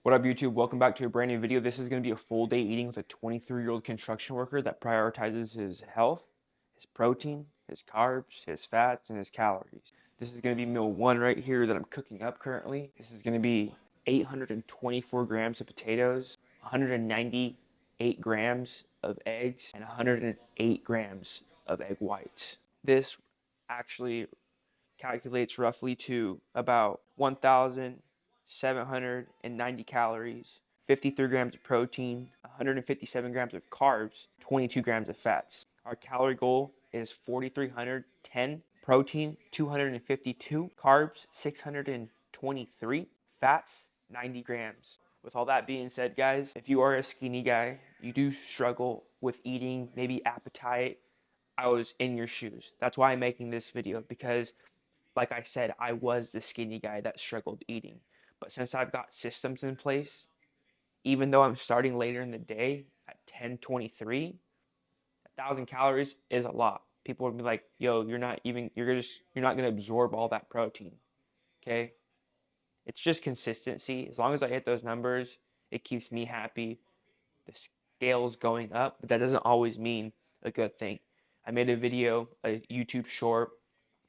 What up, YouTube? Welcome back to a brand new video. This is going to be a full day eating with a 23-year-old construction worker that prioritizes his health, his protein, his carbs, his fats, and his calories. This is going to be meal one right here that I'm cooking up currently. This is going to be 824 grams of potatoes, 198 grams of eggs, and 108 grams of egg whites. This actually calculates roughly to about 1,790 calories, 53 grams of protein, 157 grams of carbs, 22 grams of fats. Our calorie goal is 4,310, protein 252, carbs 623, fats 90 grams. With all that being said, guys, if you are a skinny guy, you do struggle with eating, maybe appetite. I was in your shoes. That's why I'm making this video, because like I said, I was the skinny guy that struggled eating. But since I've got systems in place, even though I'm starting later in the day at 10:23, 1,000 calories is a lot. People would be like, "Yo, you're not gonna absorb all that protein." Okay, it's just consistency. As long as I hit those numbers, it keeps me happy. The scale's going up, but that doesn't always mean a good thing. I made a video, a YouTube short.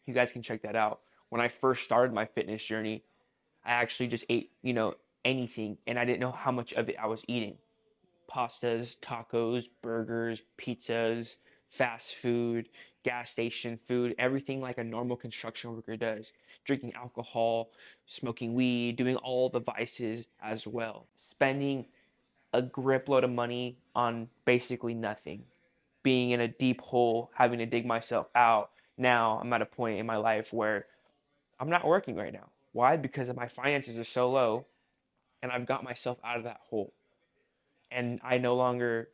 You guys can check that out. When I first started my fitness journey, I actually just ate, anything, and I didn't know how much of it I was eating. Pastas, tacos, burgers, pizzas, fast food, gas station food, everything like a normal construction worker does. Drinking alcohol, smoking weed, doing all the vices as well. Spending a grip load of money on basically nothing. Being in a deep hole, having to dig myself out. Now I'm at a point in my life where I'm not working right now. Why? Because my finances are so low and I've got myself out of that hole. And I no longer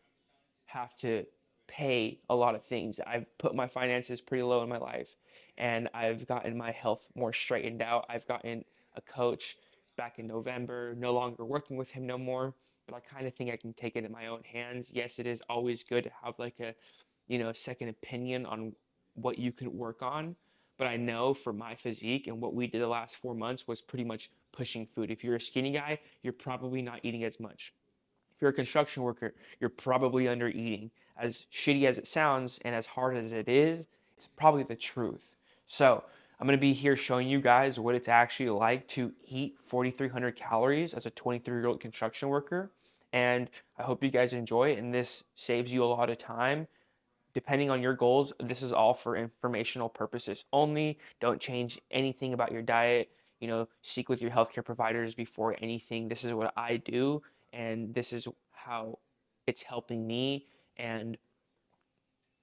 have to pay a lot of things. I've put my finances pretty low in my life and I've gotten my health more straightened out. I've gotten a coach back in November, no longer working with him no more, but I kind of think I can take it in my own hands. Yes, it is always good to have like a, second opinion on what you can work on. But I know for my physique and what we did the last 4 months was pretty much pushing food. If you're a skinny guy, you're probably not eating as much. If you're a construction worker, you're probably under eating. As shitty as it sounds and as hard as it is, it's probably the truth. So I'm going to be here showing you guys what it's actually like to eat 4,300 calories as a 23-year-old construction worker. And I hope you guys enjoy it, and this saves you a lot of time. Depending on your goals, this is all for informational purposes only. Don't change anything about your diet. Seek with your healthcare providers before anything. This is what I do, and this is how it's helping me. And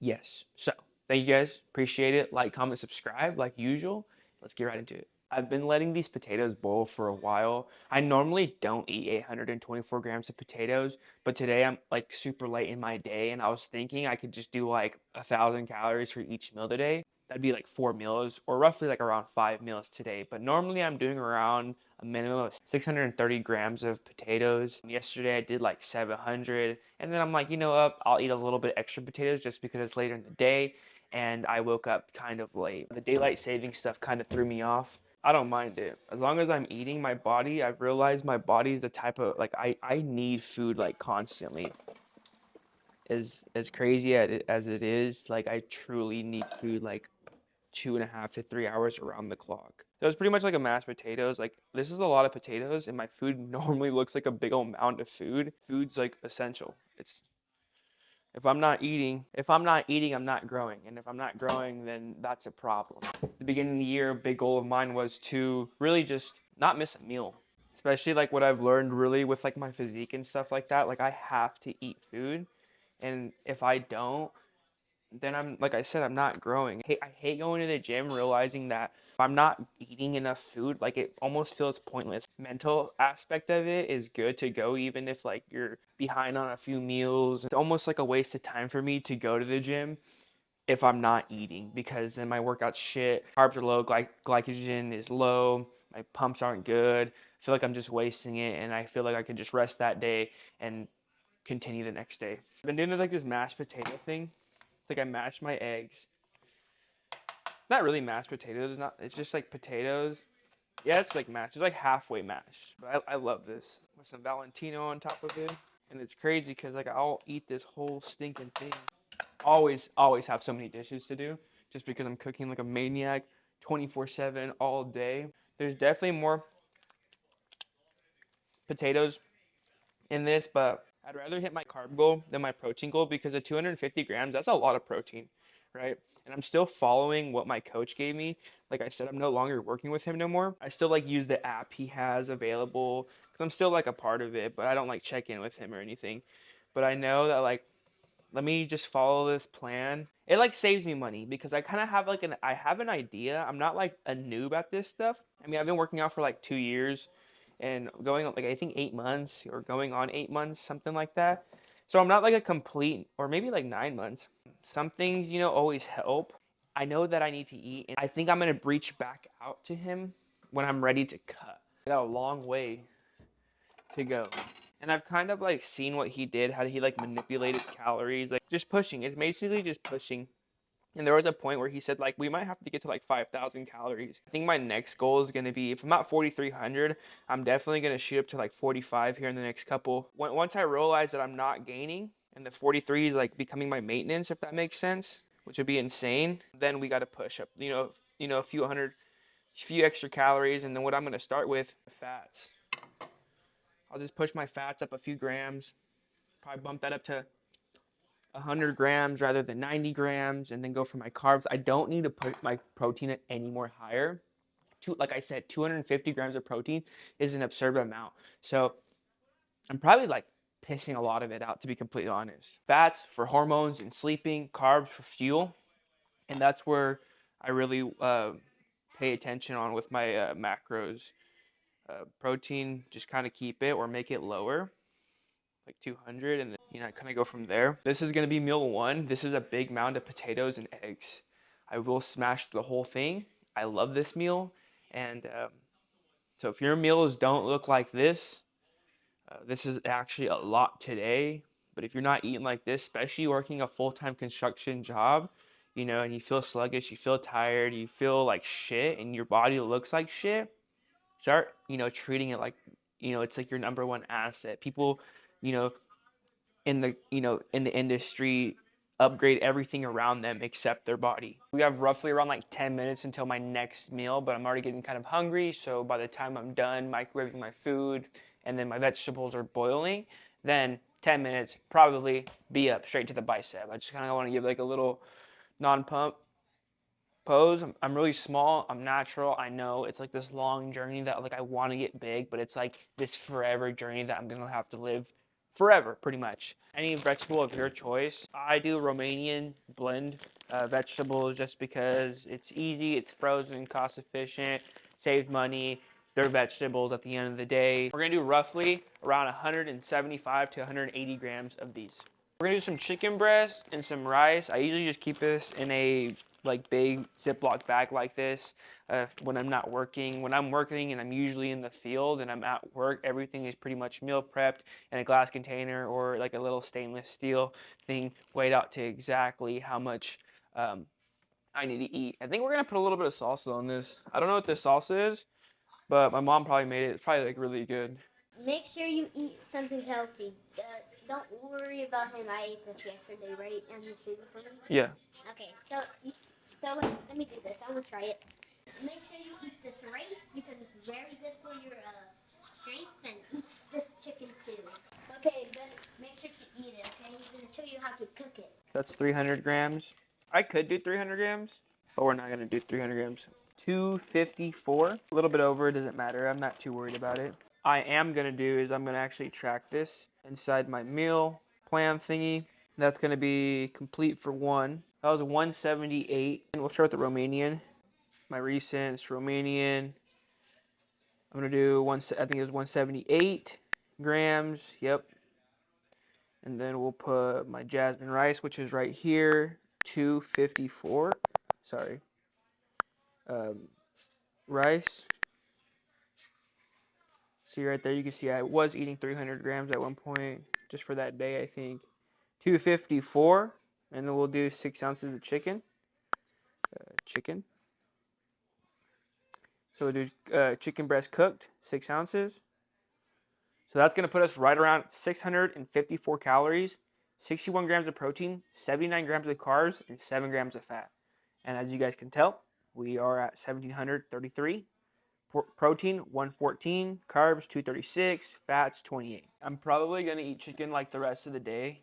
yes, so thank you guys. Appreciate it. Like, comment, subscribe like usual. Let's get right into it. I've been letting these potatoes boil for a while. I normally don't eat 824 grams of potatoes, but today I'm like super late in my day and I was thinking I could just do like 1,000 calories for each meal today. That'd be like 4 meals or roughly like around 5 meals today. But normally I'm doing around a minimum of 630 grams of potatoes. Yesterday I did like 700, and then I'm like, I'll eat a little bit extra potatoes just because it's later in the day and I woke up kind of late. The daylight saving stuff kind of threw me off. I don't mind it. As long as I'm eating my body, I've realized my body is the type of like I need food like constantly. As crazy as it is, like I truly need food like 2.5 to 3 hours around the clock. So it's pretty much like a mashed potatoes. Like this is a lot of potatoes, and my food normally looks like a big old mound of food. Food's like essential. It's if I'm not eating, I'm not growing. And if I'm not growing, then that's a problem. At the beginning of the year, a big goal of mine was to really just not miss a meal. Especially like what I've learned really with like my physique and stuff like that. Like I have to eat food. And if I don't, then I'm like I said, I'm not growing. I hate going to the gym realizing that if I'm not eating enough food, like it almost feels pointless. Mental aspect of it is good to go even if like you're behind on a few meals. It's almost like a waste of time for me to go to the gym if I'm not eating, because then my workout's shit. Carbs are low, glycogen is low, my pumps aren't good. I feel like I'm just wasting it, and I feel like I could just rest that day and continue the next day. I've been doing like this mashed potato thing. It's like I mashed my eggs. Not really mashed potatoes. It's just like potatoes. Yeah, it's like mashed. It's like halfway mashed. But I love this with some Valentino on top of it. And it's crazy because like I'll eat this whole stinking thing. Always have so many dishes to do just because I'm cooking like a maniac 24/7 all day. There's definitely more potatoes in this, but I'd rather hit my carb goal than my protein goal because at 250 grams, that's a lot of protein, right? And I'm still following what my coach gave me. Like I said, I'm no longer working with him no more. I still like use the app he has available because I'm still like a part of it, but I don't like check in with him or anything. But I know that like let me just follow this plan. It like saves me money because I kind of have like I have an idea. I'm not like a noob at this stuff. I mean, I've been working out for like 2 years and going on like I think 8 months or going on 8 months, something like that. So I'm not like a complete or maybe like 9 months. Some things, always help. I know that I need to eat and I think I'm gonna reach back out to him when I'm ready to cut. I got a long way to go. And I've kind of like seen what he did, how he like manipulated calories, like just pushing. It's basically just pushing. And there was a point where he said like we might have to get to like 5,000 calories. I think my next goal is going to be if I'm at 4,300, I'm definitely going to shoot up to like 45 here in the next couple. Once I realize that I'm not gaining and the 43 is like becoming my maintenance, if that makes sense, which would be insane, then we got to push up, a few extra calories. And then what I'm going to start with, fats. I'll just push my fats up a few grams, probably bump that up to 100 grams rather than 90 grams, and then go for my carbs. I don't need to put my protein any more higher. Like I said, 250 grams of protein is an absurd amount. So I'm probably like pissing a lot of it out, to be completely honest. Fats for hormones and sleeping, carbs for fuel. And that's where I really pay attention on with my macros. Protein, just kind of keep it or make it lower, like 200, and then I kind of go from there. This is going to be meal one. This is a big mound of potatoes and eggs. I will smash the whole thing. I love this meal, and so if your meals don't look like this is actually a lot today. But if you're not eating like this, especially working a full-time construction job, and you feel sluggish, you feel tired, you feel like shit, and your body looks like shit, start treating it like it's like your number one asset. People, you know in the industry upgrade everything around them except their body. We have roughly around like 10 minutes until my next meal, but I'm already getting kind of hungry, so by the time I'm done microwaving my food and then my vegetables are boiling, then 10 minutes probably be up straight to the bicep. I just kind of want to give like a little non-pump pose. I'm really small, I'm natural. I know it's like this long journey that like I want to get big, but it's like this forever journey that I'm gonna have to live forever, pretty much. Any vegetable of your choice. I do Romanian blend vegetables just because it's easy, it's frozen, cost efficient, saves money. They're vegetables at the end of the day. We're gonna do roughly around 175 to 180 grams of these. We're gonna do some chicken breast and some rice. I usually just keep this in a like big Ziploc bag like this when I'm not working. When I'm working and I'm usually in the field and I'm at work, everything is pretty much meal prepped in a glass container or like a little stainless steel thing weighed out to exactly how much I need to eat. I think we're gonna put a little bit of salsa on this. I don't know what this salsa is, but my mom probably made it. It's probably like really good. Make sure you eat something healthy. Don't worry about him. I ate this yesterday, right? And you saved it for me. Yeah. Okay, so let me do this. I'm gonna try it. Make sure you eat this rice because it's very good for your strength, and eat this chicken too. Okay, then make sure to eat it. Okay, I'm gonna show you how to cook it. That's 300 grams. I could do 300 grams, but we're not going to do 300 grams. 254, a little bit over, it doesn't matter. I'm not too worried about it. I am going to do is I'm going to actually track this inside my meal plan thingy. That's going to be complete for one. That was 178. And we'll start with the Romanian. My recent Romanian. I'm going to do I think it was 178 grams. Yep. And then we'll put my jasmine rice, which is right here, 254. Sorry. Um, Rice. See right there, you can see I was eating 300 grams at one point, just for that day, I think. 254. And then we'll do 6 ounces of chicken. Chicken. So we'll do chicken breast cooked, 6 ounces. So that's going to put us right around 654 calories, 61 grams of protein, 79 grams of carbs, and 7 grams of fat. And as you guys can tell, we are at 1733. Protein 114, carbs 236, fats 28. I'm probably going to eat chicken like the rest of the day.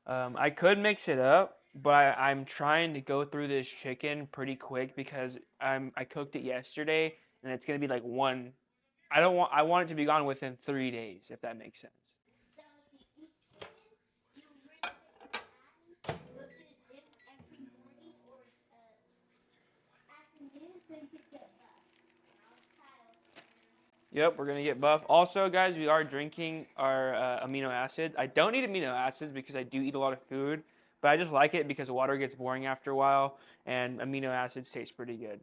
I could mix it up, but I'm trying to go through this chicken pretty quick because I cooked it yesterday and it's going to be like one. I want it to be gone within 3 days, if that makes sense. So if you eat chicken, you really take patties, go to the gym every morning or afternoon so you can get buff. Yep, we're gonna get buff. Also, guys, we are drinking our amino acids. I don't need amino acids because I do eat a lot of food, but I just like it because water gets boring after a while, and amino acids taste pretty good.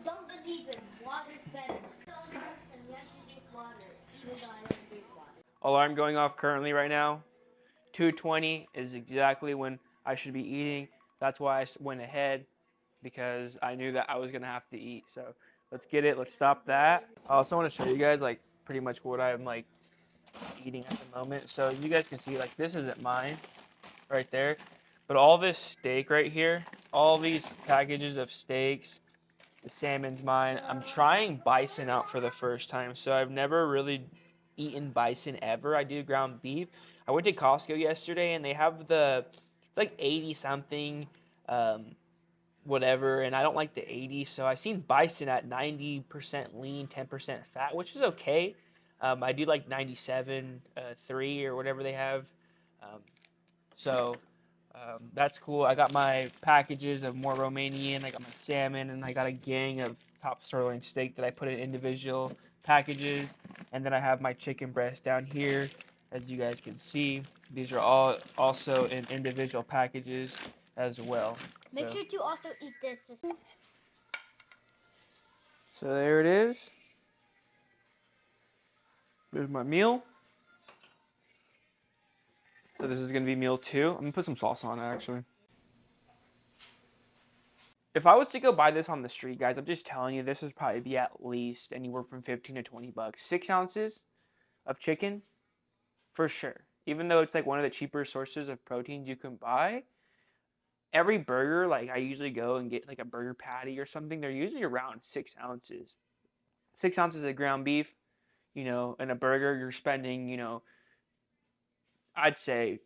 Don't believe it. Water's better. Don't trust them. You have to drink water, even though I don't drink water. Alarm going off currently right now. 2:20 is exactly when I should be eating. That's why I went ahead because I knew that I was gonna have to eat. So let's get it. Let's stop that. I also want to show you guys like pretty much what I'm like eating at the moment. So you guys can see like this isn't mine right there, but all this steak right here, all these packages of steaks, the salmon's mine. I'm trying bison out for the first time, so I've never really eaten bison ever. I do ground beef. I went to Costco yesterday and they have it's like 80 something, whatever, and I don't like the 80, so I seen bison at 90% lean, 10% fat, which is okay. I do like 97, 3 or whatever they have. Um, so that's cool. I got my packages of more Romanian. I got my salmon, and I got a gang of top sirloin steak that I put in individual packages. And then I have my chicken breast down here, as you guys can see. These are all also in individual packages as well. Make sure to also eat this. So there it is. There's my meal. So this is gonna be meal 2. I'm gonna put some sauce on it actually. If I was to go buy this on the street, guys, I'm just telling you, this would probably be at least anywhere from 15 to 20 bucks. 6 ounces of chicken, for sure. Even though it's like one of the cheaper sources of proteins you can buy, every burger, like I usually go and get like a burger patty or something, they're usually around 6 ounces. 6 ounces of ground beef, in a burger, you're spending, I'd say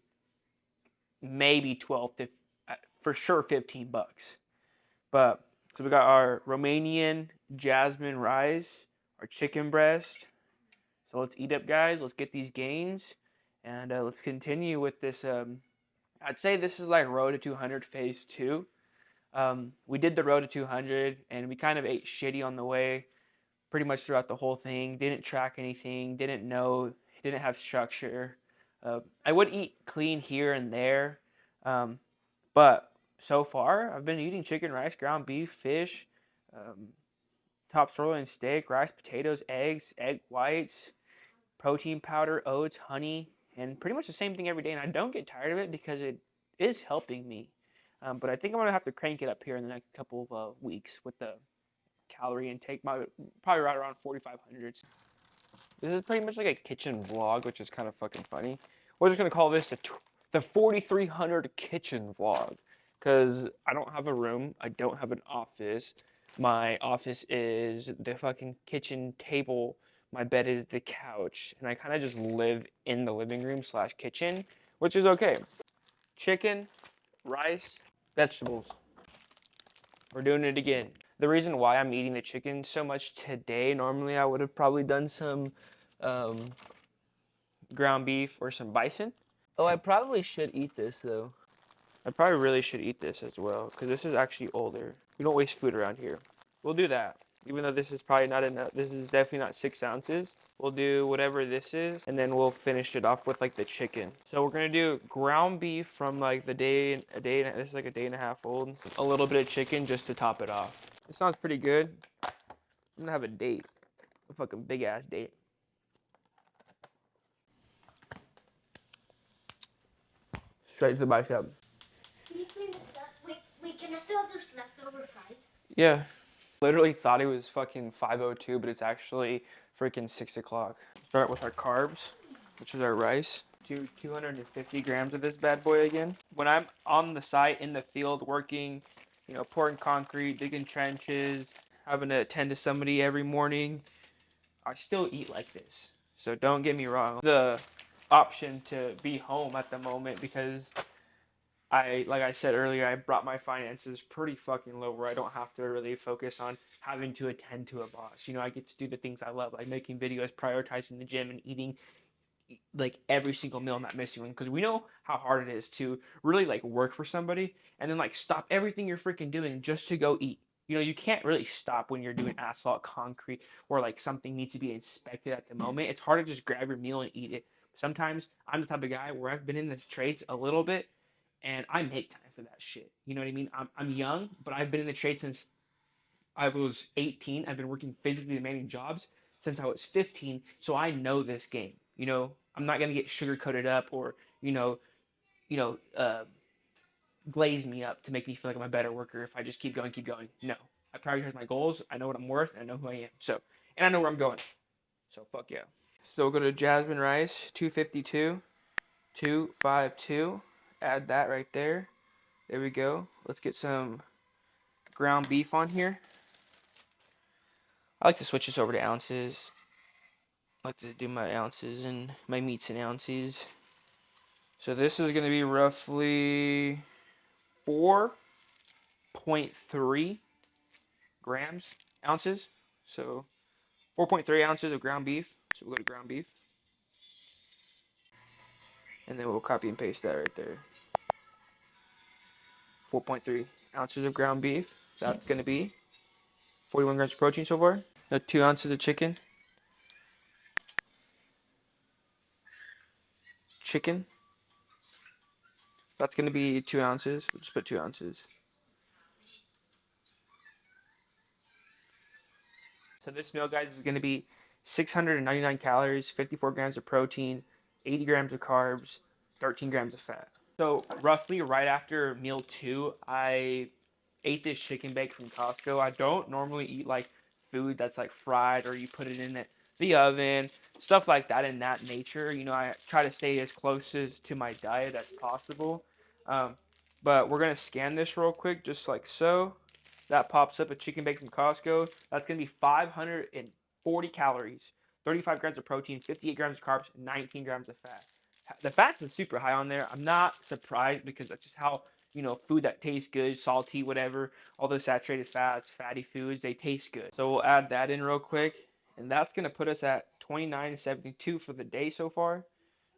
maybe 12 to, for sure, 15 bucks. But so we got our Romanian jasmine rice, our chicken breast. So let's eat up, guys. Let's get these gains, and let's continue with this. I'd say this is like Road to 200 Phase 2. We did the Road to 200, and we kind of ate shitty on the way, pretty much throughout the whole thing. Didn't track anything. Didn't know. Didn't have structure. I would eat clean here and there, but so far, I've been eating chicken, rice, ground beef, fish, um, top sirloin steak, rice, potatoes, eggs, egg whites, protein powder, oats, honey, and pretty much the same thing every day. And I don't get tired of it because it is helping me. But I think I'm going to have to crank it up here in the next couple of weeks with the calorie intake, probably right around 4,500. This is pretty much like a kitchen vlog, which is kind of fucking funny. We're just going to call this the 4,300 kitchen vlog. Because I don't have a room. I don't have an office. My office is the fucking kitchen table. My bed is the couch. And I kind of just live in the living room / kitchen, which is okay. Chicken, rice, vegetables. We're doing it again. The reason why I'm eating the chicken so much today, normally I would have probably done some ground beef or some bison. Oh, I probably should eat this though. I probably really should eat this as well, because this is actually older. We don't waste food around here. We'll do that. Even though this is probably not enough, this is definitely not 6 ounces. We'll do whatever this is, and then we'll finish it off with like the chicken. So we're gonna do ground beef from like this is like a day and a half old. A little bit of chicken just to top it off. It sounds pretty good. I'm gonna have a date, a fucking big ass date. Straight to the bicep. Can you clean this up? Wait, can I still have those leftover fries? Yeah. Literally thought it was fucking 5:02, but it's actually freaking 6 o'clock. Start with our carbs, which is our rice. Do 250 grams of this bad boy again. When I'm on the site in the field working, pouring concrete, digging trenches, having to attend to somebody every morning, I still eat like this. So don't get me wrong. The option to be home at the moment because like I said earlier, I brought my finances pretty fucking low where I don't have to really focus on having to attend to a boss. I get to do the things I love, like making videos, prioritizing the gym, and eating like every single meal, not missing one. Because we know how hard it is to really like work for somebody and then like stop everything you're freaking doing just to go eat. You can't really stop when you're doing asphalt, concrete, or like something needs to be inspected at the moment. It's hard to just grab your meal and eat it. Sometimes I'm the type of guy where I've been in the trades a little bit and I make time for that shit. You know what I mean? I'm young, but I've been in the trade since I was 18. I've been working physically demanding jobs since I was 15, so I know this game. I'm not gonna get sugar coated up or you know, uh, glaze me up to make me feel like I'm a better worker if I just keep going, keep going. No, I prioritize my goals. I know what I'm worth, and I know who I am. So, and I know where I'm going. So fuck yeah. So we'll go to jasmine rice, 252, 252. Add that right there. There we go. Let's get some ground beef on here. I like to switch this over to ounces. I like to do my ounces and my meats in ounces. So this is going to be roughly 4.3 ounces. So 4.3 ounces of ground beef. So we'll go to ground beef. And then we'll copy and paste that right there. 4.3 ounces of ground beef. That's going to be 41 grams of protein so far. Now 2 ounces of chicken. That's going to be 2 ounces. We'll just put 2 ounces. So this meal, guys, is going to be 699 calories, 54 grams of protein, 80 grams of carbs, 13 grams of fat. So roughly right after meal 2, I ate this chicken bake from Costco. I don't normally eat like food that's like fried or you put it in the oven, stuff like that in that nature. I try to stay as close to my diet as possible. Um, but we're going to scan this real quick, just like so. That pops up a chicken bake from Costco. That's going to be 540 calories, 35 grams of protein, 58 grams of carbs, 19 grams of fat. The fats is super high on there. I'm not surprised because that's just how, food that tastes good, salty, whatever, all those saturated fats, fatty foods, they taste good. So we'll add that in real quick. And that's going to put us at 29.72 for the day so far.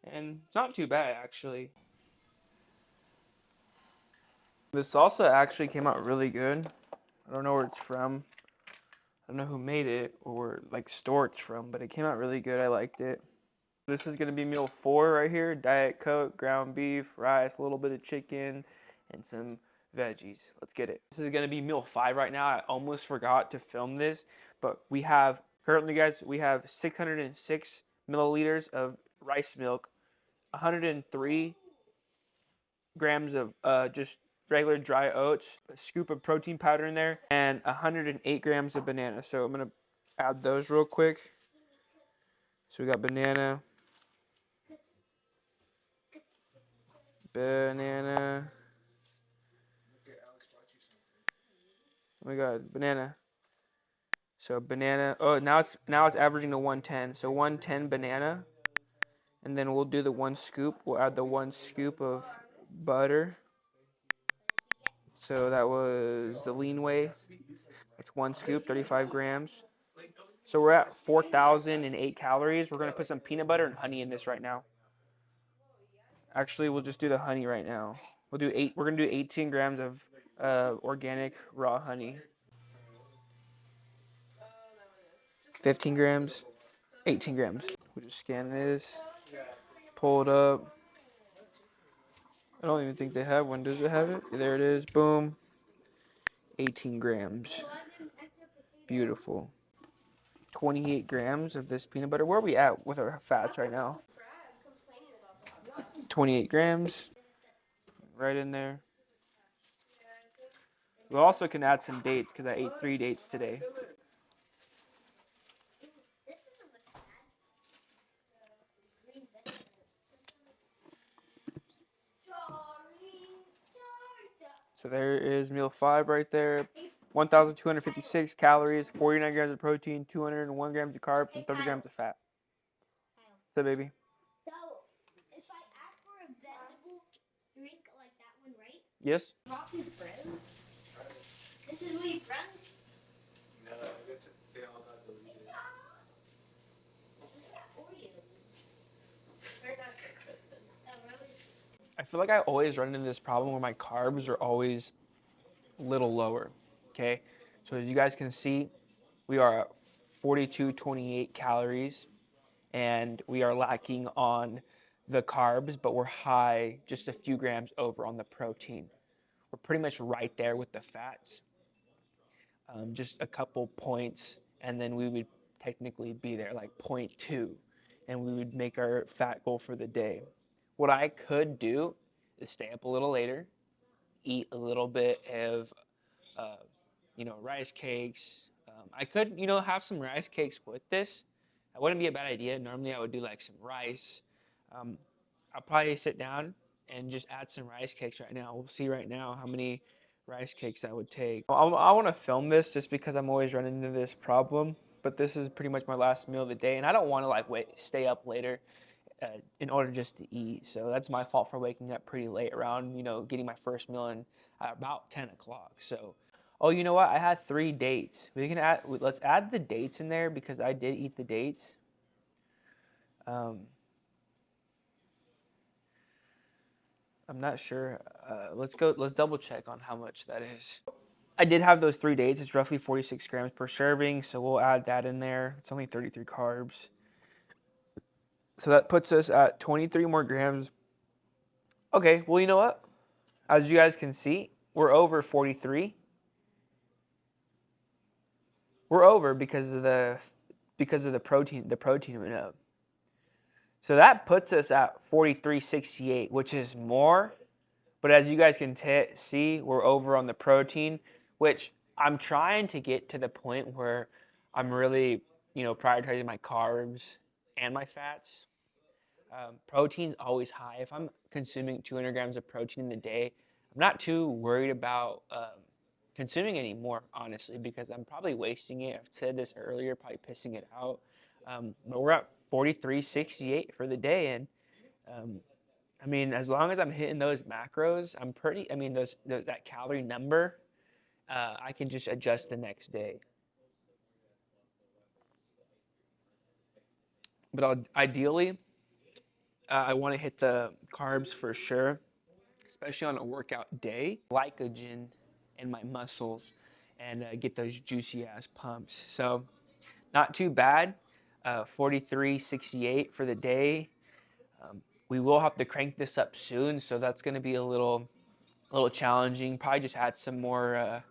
And it's not too bad, actually. The salsa actually came out really good. I don't know where it's from. I don't know who made it or like store it's from, but it came out really good. I liked it. This is going to be meal 4 right here. Diet Coke, ground beef, rice, a little bit of chicken, and some veggies. Let's get it. This is going to be meal 5 right now. I almost forgot to film this, but currently, guys, we have 606 milliliters of rice milk, 103 grams of just regular dry oats, a scoop of protein powder in there, and 108 grams of banana. So I'm going to add those real quick. So we got banana. Oh my god, banana. So banana. Oh, now it's averaging to 110. So 110 banana. And then we'll do the 1 scoop. We'll add the 1 scoop of butter. So that was the lean whey. That's 1 scoop, 35 grams. So we're at 4,008 calories. We're going to put some peanut butter and honey in this right now. Actually, we'll just do the honey right now. We're going to do 18 grams of organic raw honey. 15 grams, 18 grams. We'll just scan this, pull it up. I don't even think they have one. Does it have it? There it is. Boom. 18 grams. Beautiful. 28 grams of this peanut butter. Where are we at with our fats right now? 28 grams. Right in there. We also can add some dates because I ate 3 dates today. Ooh, this isn't much bad. Green vegetables. So there is meal 5 right there. 1,256 calories, 49 grams of protein, 201 grams of carbs, and 30 grams of fat. Kyle. So, baby. So, if I ask for a vegetable drink like that one, right? Yes? Rocky Bros. This is what you run? No, I guess they all got deleted. Oreos. They're not good, Kristen. Oh, really? I feel like I always run into this problem where my carbs are always a little lower. Okay? So, as you guys can see, we are at 4228 calories, and we are lacking on the carbs, but we're high, just a few grams over on the protein. We're pretty much right there with the fats, just a couple points, and then we would technically be there, like 0.2, and we would make our fat goal for the day. What I could do is stay up a little later, eat a little bit of, uh, rice cakes. I could, have some rice cakes with this. That wouldn't be a bad idea. Normally, I would do like some rice. Um, I'll probably sit down and just add some rice cakes right now. We'll see right now how many rice cakes I would take. I want to film this just because I'm always running into this problem. But this is pretty much my last meal of the day, and I don't want to stay up later in order just to eat. So that's my fault for waking up pretty late around, getting my first meal in at about 10 o'clock. So, oh, you know what? I had 3 dates. Let's add the dates in there because I did eat the dates. I'm not sure. Let's double check on how much that is. I did have those 3 dates. It's roughly 46 grams per serving, so we'll add that in there. It's only 33 carbs. So that puts us at 23 more grams. Okay, well, you know what? As you guys can see, we're over 43. We're over because of the protein went up. So that puts us at 43.68, which is more. But as you guys can see, we're over on the protein, which I'm trying to get to the point where I'm really, prioritizing my carbs and my fats. Protein's always high. If I'm consuming 200 grams of protein in a day, I'm not too worried about consuming any more, honestly, because I'm probably wasting it. I've said this earlier, probably pissing it out. But we're at 43.68 for the day, and as long as I'm hitting those macros, that calorie number, I can just adjust the next day. But ideally, I want to hit the carbs for sure, especially on a workout day. Glycogen in my muscles and get those juicy ass pumps. So, not too bad. 43.68 for the day. We will have to crank this up soon, so that's going to be a little challenging. Probably just add some more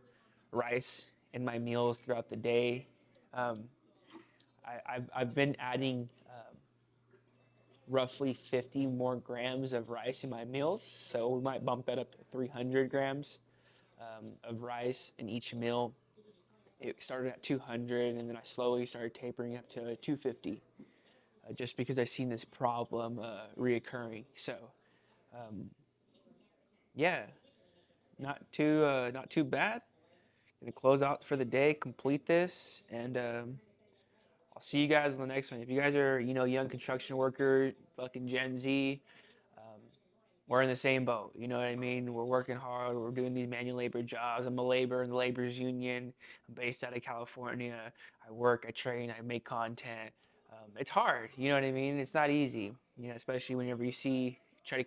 rice in my meals throughout the day. I've been adding roughly 50 more grams of rice in my meals, so we might bump that up to 300 grams of rice in each meal. It started at 200, and then I slowly started tapering up to 250, just because I've seen this problem reoccurring. So, yeah, not too bad. Gonna close out for the day, complete this, and I'll see you guys on the next one. If you guys are, young construction worker, fucking Gen Z, we're in the same boat. You know what I mean? We're working hard. We're doing these manual labor jobs. I'm a laborer in the laborers union. I'm based out of California. I work, I train, I make content. It's hard. You know what I mean? It's not easy. Especially whenever try to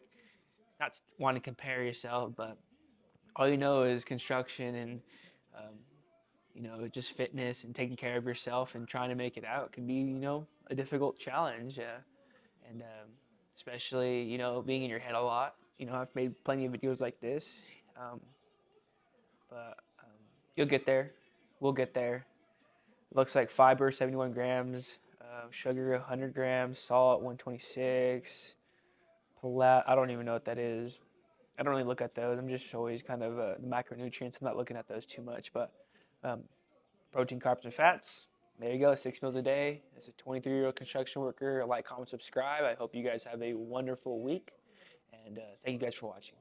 not want to compare yourself, but all you know is construction and um, just fitness and taking care of yourself and trying to make it out can be, a difficult challenge. And especially, being in your head a lot. I've made plenty of videos like this, um, but you'll get there. We'll get there. It looks like fiber, 71 grams, sugar, 100 grams, salt, 126, I don't even know what that is. I don't really look at those. I'm just always kind of the macronutrients. I'm not looking at those too much, but um, protein, carbs, and fats. There you go, 6 meals a day. As a 23-year-old construction worker, like, comment, subscribe. I hope you guys have a wonderful week, and thank you guys for watching.